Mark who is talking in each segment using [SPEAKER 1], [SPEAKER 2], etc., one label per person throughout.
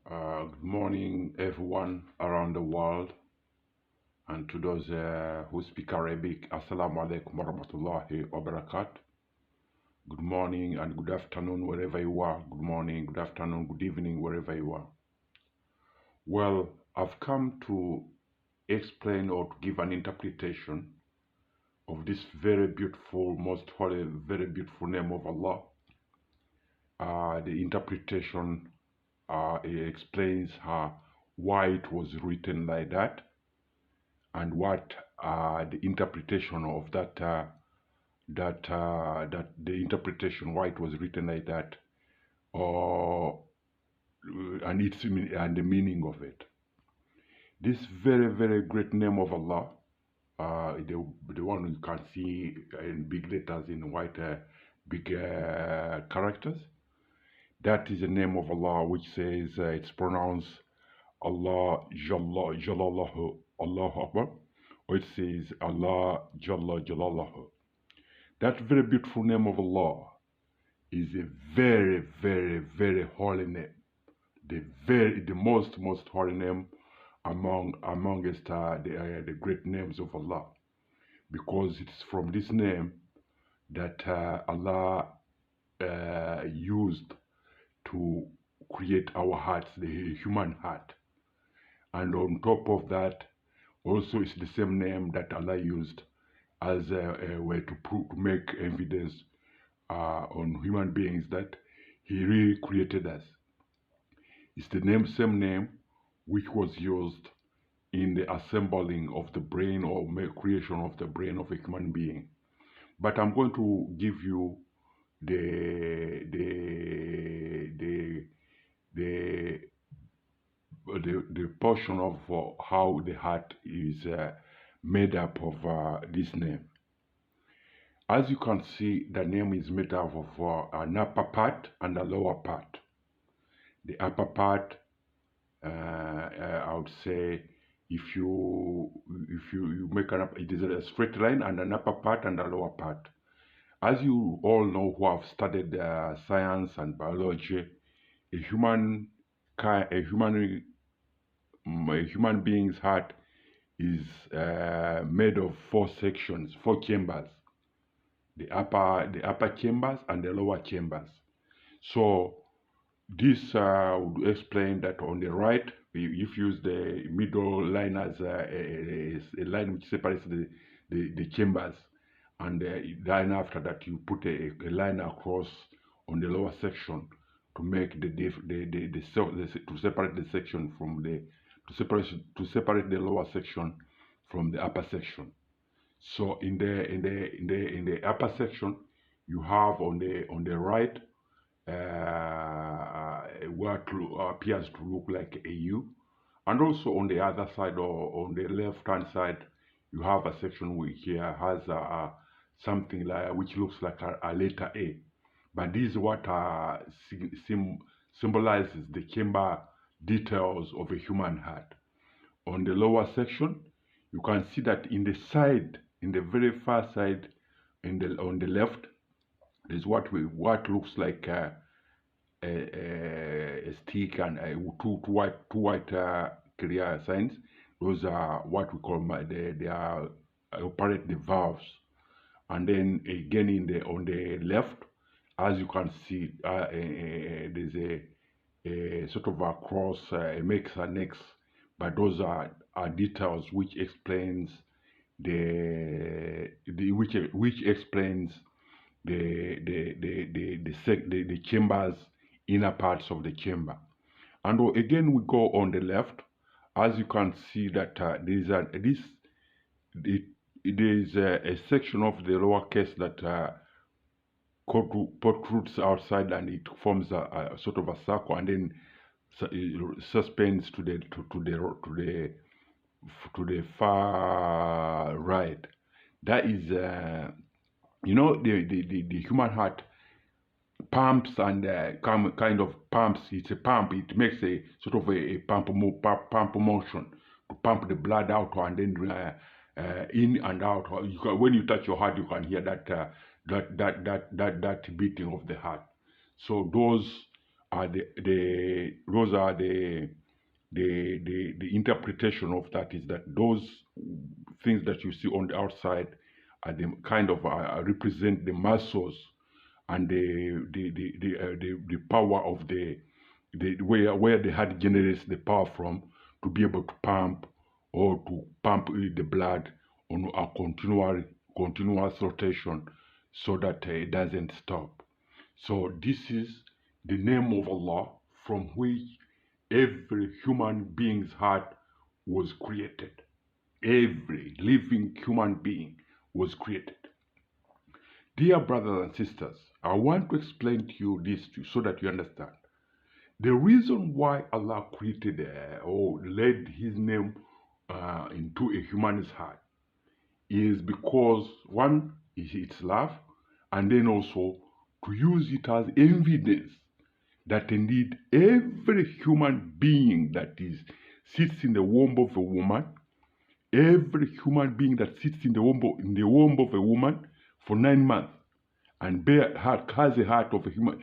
[SPEAKER 1] Good morning, everyone around the world, and to those who speak Arabic, Assalamu alaikum warahmatullahi wabarakatuh. Good morning and good afternoon, wherever you are. Good morning, good afternoon, good evening, wherever you are. Well, I've come to explain or to give an interpretation of this very beautiful, most holy, very beautiful name of Allah. The interpretation explains why it was written like that, and what the interpretation of that the interpretation why it was written like that, or and the meaning of it. This very great name of Allah, the one you can see in big letters in white, big characters. That is the name of Allah, which says it's pronounced Allah Jalla Jalalahu Allahu Akbar, or it says Allah Jalla Jalalahu. That very beautiful name of Allah is a very holy name. The most holy name amongst the great names of Allah, because it's from this name that Allah used to create our hearts, the human heart. And on top of that, also it's the same name that Allah used as a way to make evidence on human beings that He really created us. It's the same name which was used in the assembling of the brain or creation of the brain of a human being. But I'm going to give you the portion of how the heart is made up of this name. As you can see, the name is made up of an upper part and a lower part. The upper part, I would say, if you make it is a straight line and an upper part and a lower part. As you all know who have studied science and biology, a human being's heart is made of four sections, four chambers: the upper chambers and the lower chambers. So this would explain that on the right, if you use the middle line as a line which separates the chambers, and then after that you put a line across on the lower section to make to separate the section from the to separate the lower section from the upper section. So in the upper section, you have on the right what appears to look like a U, and also on the other side, or on the left hand side, you have a section which has something like which looks like a letter A. But this is what symbolizes the chamber details of a human heart. On the lower section, you can see that in the side, in the very far side, on the left, is what looks like a stick and two white clear signs. Those are what we call they are operate the valves. And then again on the left, as you can see, there's a sort of a cross, makes an X, but those are details which explains which explains the chambers, inner parts of the chamber. And again we go on the left, as you can see that there is a section of the lower case that protrudes outside, and it forms a sort of a circle, and then suspends to the far right. That is the human heart pumps and kind of pumps. It's a pump. It makes a sort of a pump motion to pump the blood out, and then in and out. When you touch your heart, you can hear that beating of the heart. So those are those are the interpretation of that is that those things that you see on the outside are the kind of represent the muscles and the power of the where the heart generates the power from to be able to pump or to pump the blood on a continuous rotation so that it doesn't stop. So this is the name of Allah from which every human being's heart was created. Every living human being was created. Dear brothers and sisters, I want to explain to you this so that you understand. The reason why Allah created or led His name into a human's heart is because one is its love, and then also to use it as evidence that indeed every human being that sits in the womb of a woman, every human being that sits in the womb of a woman for 9 months and has a heart of a human,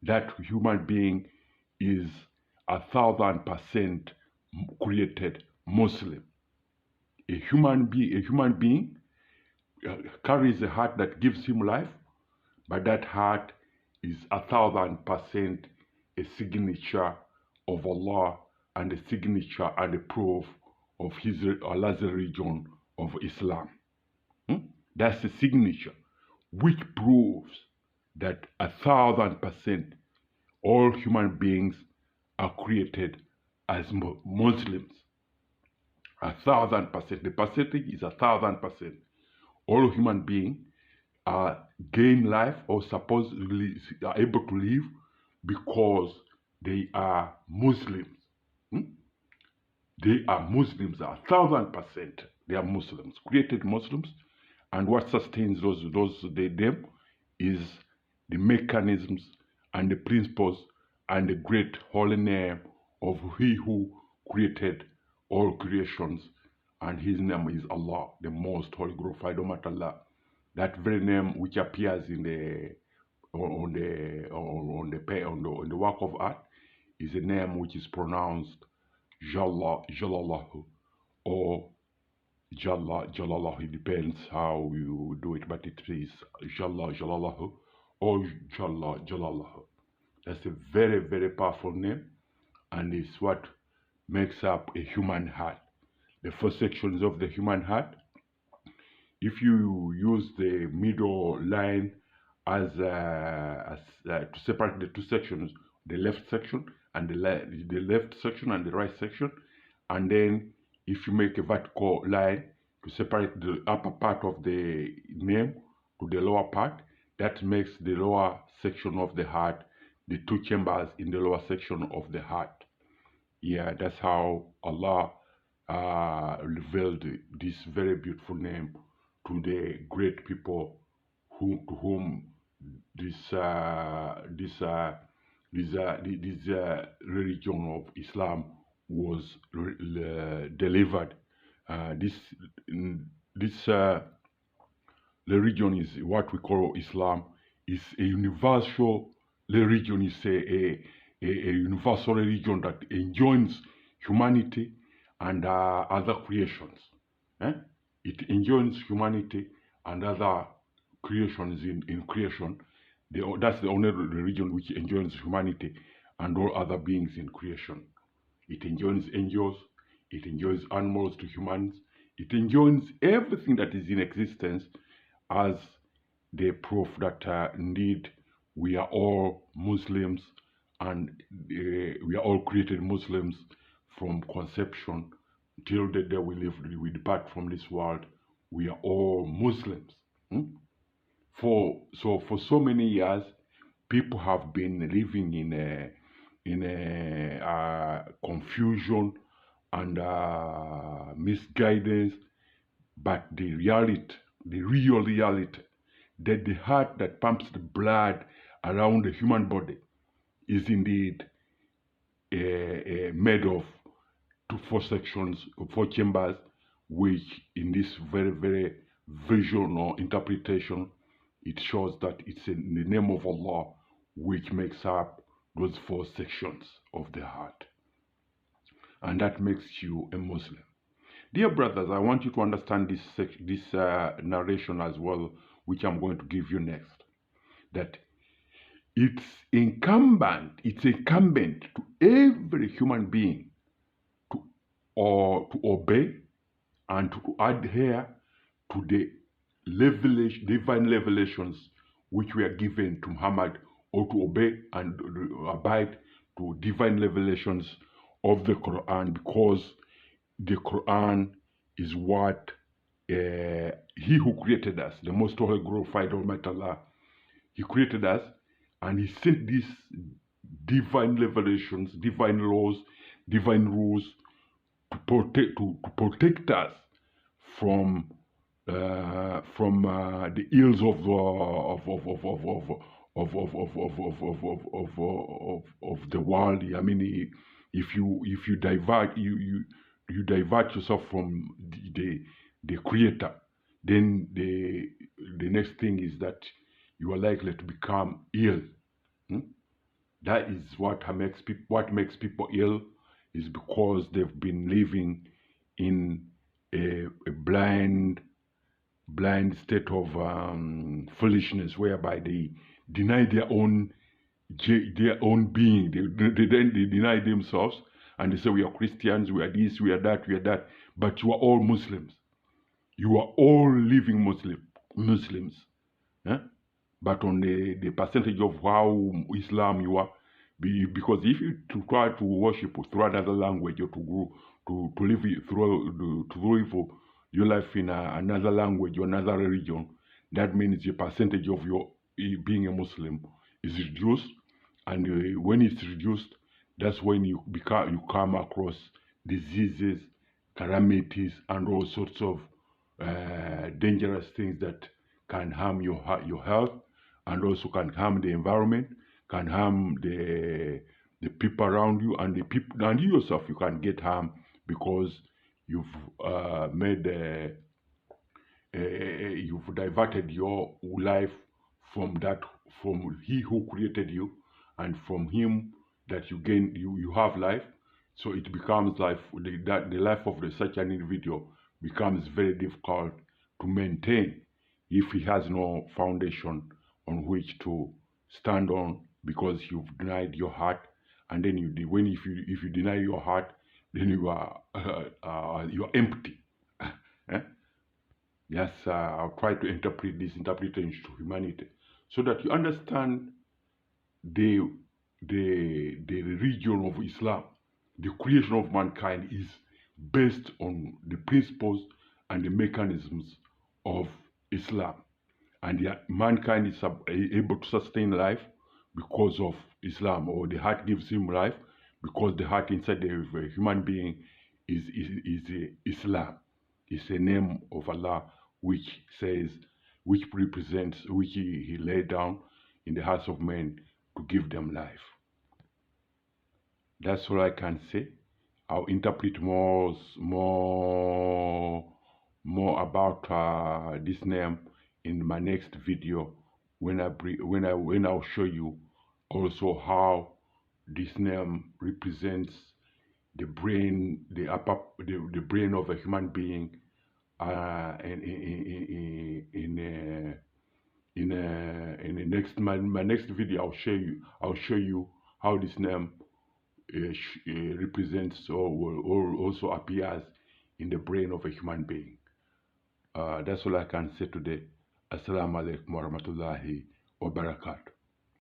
[SPEAKER 1] that human being is 1,000% created Muslim. A human being carries a heart that gives him life, but that heart is 1,000% a signature of Allah and a signature and a proof of Allah's religion of Islam. That's a signature which proves that 1,000% all human beings are created as Muslims. 1,000%. The percentage is 1,000%. All human beings gain life or supposedly are able to live because they are Muslims. They are Muslims, 1,000%. They are Muslims, created Muslims, and what sustains them is the mechanisms and the principles and the great holy name of He who created all creations, and His name is Allah, the Most Holy, Glorified Almighty Allah. That very name which appears in the work of art is a name which is pronounced Jalla, Jalallahu, or Jalla, Jalallahu. It depends how you do it, but it is Jalla, Jalallahu, or Jalla, Jalallahu. That's a very, very powerful name, and it's what makes up a human heart. The four sections of the human heart. If you use the middle line as to separate the two sections, the left section and the left section and the right section, and then if you make a vertical line to separate the upper part of the name to the lower part, that makes the lower section of the heart the two chambers in the lower section of the heart. Yeah, that's how Allah revealed this very beautiful name to the great people to whom this religion of Islam was delivered. This religion is what we call Islam. Is a universal religion. Is a universal religion that enjoins humanity and other creations. It enjoins humanity and other creations in creation. That's the only religion which enjoins humanity and all other beings in creation. It enjoins angels, it enjoins animals to humans, it enjoins everything that is in existence as the proof that indeed we are all Muslims, and we are all created Muslims from conception till the day we depart from this world. We are all Muslims. For so many years, people have been living in a confusion and misguidance, but the real reality, that the heart that pumps the blood around the human body is indeed made of four sections, four chambers, which in this very, very vision or interpretation, it shows that it's in the name of Allah which makes up those 4 sections of the heart. And that makes you a Muslim. Dear brothers, I want you to understand this narration as well, which I'm going to give you next. That it's incumbent to every human being to obey and to adhere to the divine revelations which were given to Muhammad, or to obey and abide to divine revelations of the Quran, because the Quran is what He who created us, the Most Holy, glorified Almighty Allah, He created us, and He sent these divine revelations, divine laws, divine rules to protect us from the ills of the world. I mean, if you divert yourself from the Creator, then the next thing is that you are likely to become ill. That is what makes people ill, is because they've been living in a blind state of foolishness, whereby they deny their own being. They deny themselves, and they say, we are Christians, we are this, we are that. But you are all Muslims. You are all living Muslims. But on the percentage of how Islam you are, because if you try to worship through another language, or to live your life in another language or another religion, that means the percentage of your being a Muslim is reduced, and when it's reduced, that's when you come across diseases, calamities, and all sorts of dangerous things that can harm your health, and also can harm the environment, can harm the people around you, and you yourself. You can get harm because you've you've diverted your life from He who created you, and from Him that you have life. So it becomes life. The life of such an individual becomes very difficult to maintain if he has no foundation on which to stand on, because you've denied your heart. And then if you deny your heart, then you're empty. Yes, I'll try to interpret this interpretation to humanity, so that you understand the religion of Islam. The creation of mankind is based on the principles and the mechanisms of Islam, and mankind is able to sustain life because of Islam, or the heart gives him life because the heart inside the human being is Islam. It's a name of Allah which represents, which he laid down in the hearts of men to give them life. That's all I can say. I'll interpret more about this name in my next video, when I'll show you also how this name represents the brain, the brain of a human being. In my next video, I'll show you how this name represents, or also appears in the brain of a human being. That's all I can say today. Assalamu alaikum warahmatullahi wabarakatuh.